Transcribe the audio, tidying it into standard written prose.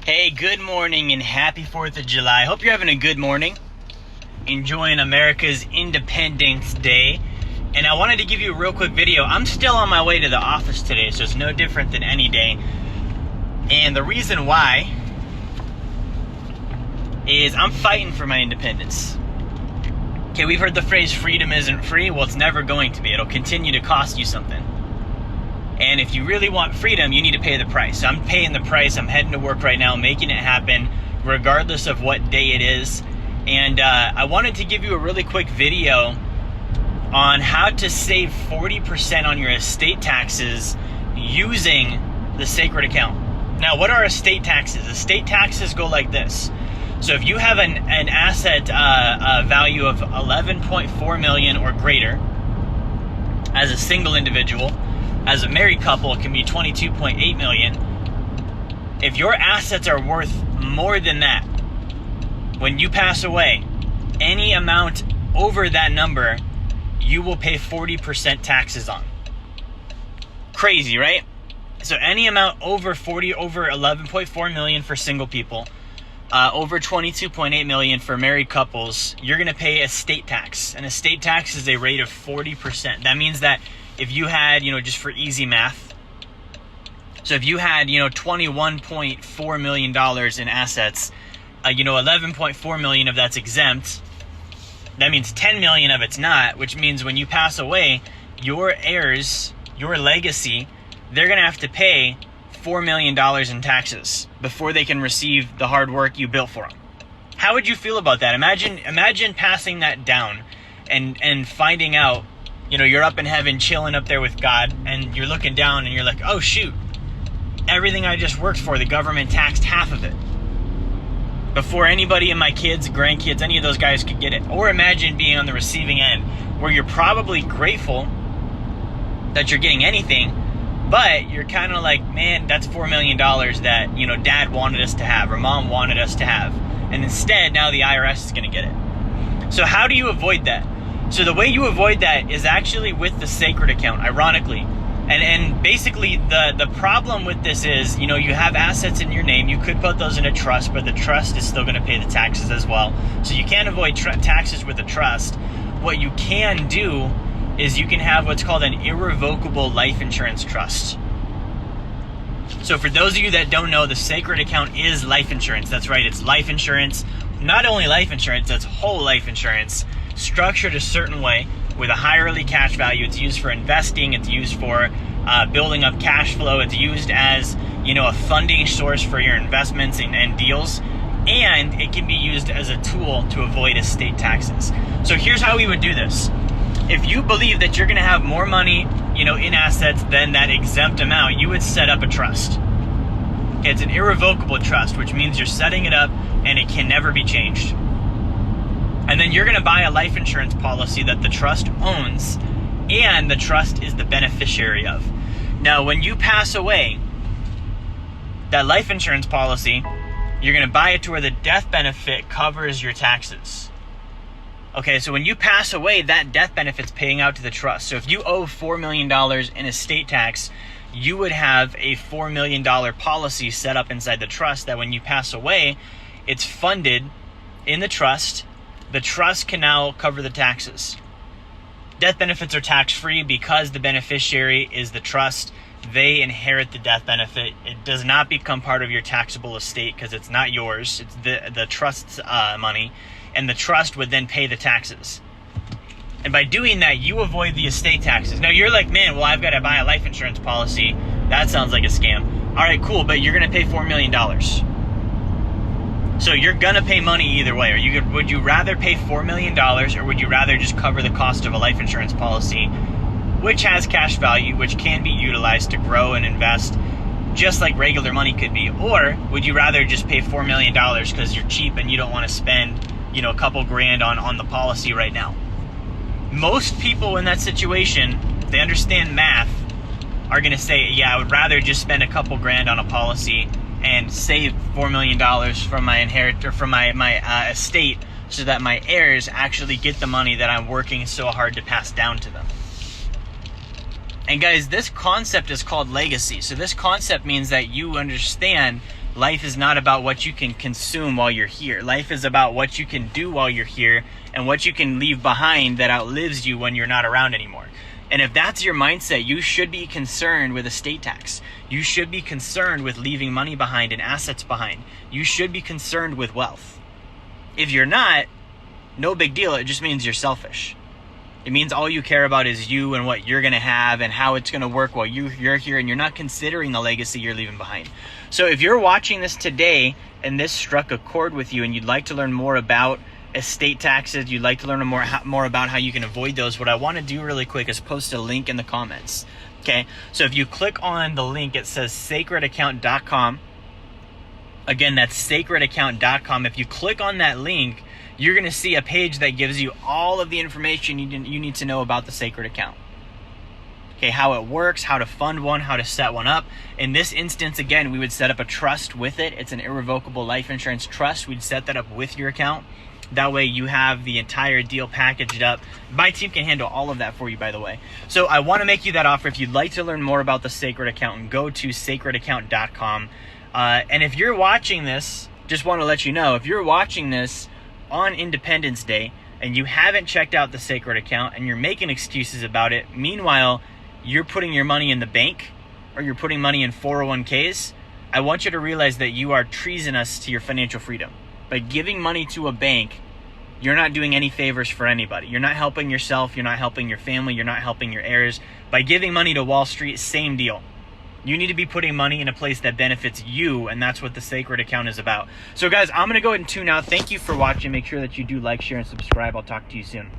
Hey, good morning and happy 4th of July. Hope you're having a good morning, enjoying America's Independence Day. And I wanted to give you a real quick video. I'm still on my way to the office today, so it's no different than any day. And the reason why is I'm fighting for my independence. Okay, we've heard the phrase freedom isn't free. Well, it's never going to be. It'll continue to cost you something. And if you really want freedom, you need to pay the price. So I'm paying the price. I'm heading to work right now, making it happen, regardless of what day it is. And I wanted to give you a really quick video on how to save 40% on your estate taxes using the sacred account. Now, what are estate taxes? Estate taxes go like this. So if you have an asset value of 11.4 million or greater as a single individual, as a married couple, it can be 22.8 million. If your assets are worth more than that, when you pass away, any amount over that number, you will pay 40% taxes on. Crazy, right? So any amount over 11.4 million for single people, over 22.8 million for married couples, you're gonna pay estate tax. And estate tax is a rate of 40%. That means that if you had, just for easy math, so if you had, $21.4 million in assets, 11.4 million of that's exempt, that means 10 million of it's not, which means when you pass away, your heirs, your legacy, they're gonna have to pay $4 million in taxes before they can receive the hard work you built for them. How would you feel about that? Imagine passing that down and finding out, you're up in heaven chilling up there with God, and you're looking down and you're like, oh shoot, everything I just worked for, the government taxed half of it before anybody in my kids, grandkids, any of those guys could get it. Or imagine being on the receiving end where you're probably grateful that you're getting anything, but you're kind of like, man, that's $4 million that, dad wanted us to have or mom wanted us to have. And instead, now the IRS is going to get it. So how do you avoid that? So the way you avoid that is actually with the sacred account, ironically. And basically the problem with this is, you have assets in your name. You could put those in a trust, but the trust is still going to pay the taxes as well. So you can't avoid taxes with a trust. What you can do is you can have what's called an irrevocable life insurance trust. So for those of you that don't know, the sacred account is life insurance. That's right, it's life insurance. Not only life insurance, it's whole life insurance, structured a certain way with a high early cash value. It's used for investing. It's used for building up cash flow. It's used as, a funding source for your investments and deals. And it can be used as a tool to avoid estate taxes. So here's how we would do this. If you believe that you're going to have more money, in assets than that exempt amount, you would set up a trust. Okay, it's an irrevocable trust, which means you're setting it up and it can never be changed. And then you're going to buy a life insurance policy that the trust owns and the trust is the beneficiary of. Now, when you pass away, that life insurance policy, you're going to buy it to where the death benefit covers your taxes. Okay, so when you pass away, that death benefit's paying out to the trust. So if you owe $4 million in estate tax, you would have a $4 million policy set up inside the trust that when you pass away, it's funded in the trust. The trust can now cover the taxes. Death benefits are tax-free because the beneficiary is the trust. They inherit the death benefit. It does not become part of your taxable estate because it's not yours. It's the trust's money. And the trust would then pay the taxes. And by doing that, you avoid the estate taxes. Now, you're like, man, well, I've got to buy a life insurance policy. That sounds like a scam. All right, cool, but you're going to pay $4 million. So you're going to pay money either way. Would you rather pay $4 million or would you rather just cover the cost of a life insurance policy, which has cash value, which can be utilized to grow and invest just like regular money could be? Or would you rather just pay $4 million because you're cheap and you don't want to spend, a couple grand on the policy right now? Most people in that situation, if they understand math, are going to say, yeah, I would rather just spend a couple grand on a policy and save $4 million from my from my estate so that my heirs actually get the money that I'm working so hard to pass down to them. And guys, this concept is called legacy. So this concept means that you understand life is not about what you can consume while you're here. Life is about what you can do while you're here and what you can leave behind that outlives you when you're not around anymore. And if that's your mindset, you should be concerned with estate tax. You should be concerned with leaving money behind and assets behind. You should be concerned with wealth. If you're not, no big deal. It just means you're selfish. It means all you care about is you and what you're going to have and how it's going to work while you're here, and you're not considering the legacy you're leaving behind. So if you're watching this today and this struck a chord with you and you'd like to learn more about estate taxes, you'd like to learn more about how you can avoid those, what I want to do really quick is post a link in the comments. Okay, so if you click on the link, it says sacredaccount.com. Again, that's sacredaccount.com. If you click on that link, you're going to see a page that gives you all of the information you need to know about the Sacred Account. Okay, how it works, how to fund one, how to set one up. In this instance, again, we would set up a trust with it. It's an irrevocable life insurance trust. We'd set that up with your account. That way you have the entire deal packaged up. My team can handle all of that for you, by the way. So I want to make you that offer. If you'd like to learn more about the Sacred Account, go to sacredaccount.com. And if you're watching this, just want to let you know, if you're watching this on Independence Day and you haven't checked out the Sacred Account and you're making excuses about it, meanwhile you're putting your money in the bank or you're putting money in 401ks, I want you to realize that you are treasonous to your financial freedom. By giving money to a bank, you're not doing any favors for anybody. You're not helping yourself, you're not helping your family, you're not helping your heirs. By giving money to Wall Street, same deal. You need to be putting money in a place that benefits you, and that's what the Sacred Account is about. So guys, I'm going to go ahead and tune out. Thank you for watching. Make sure that you do like, share, and subscribe. I'll talk to you soon.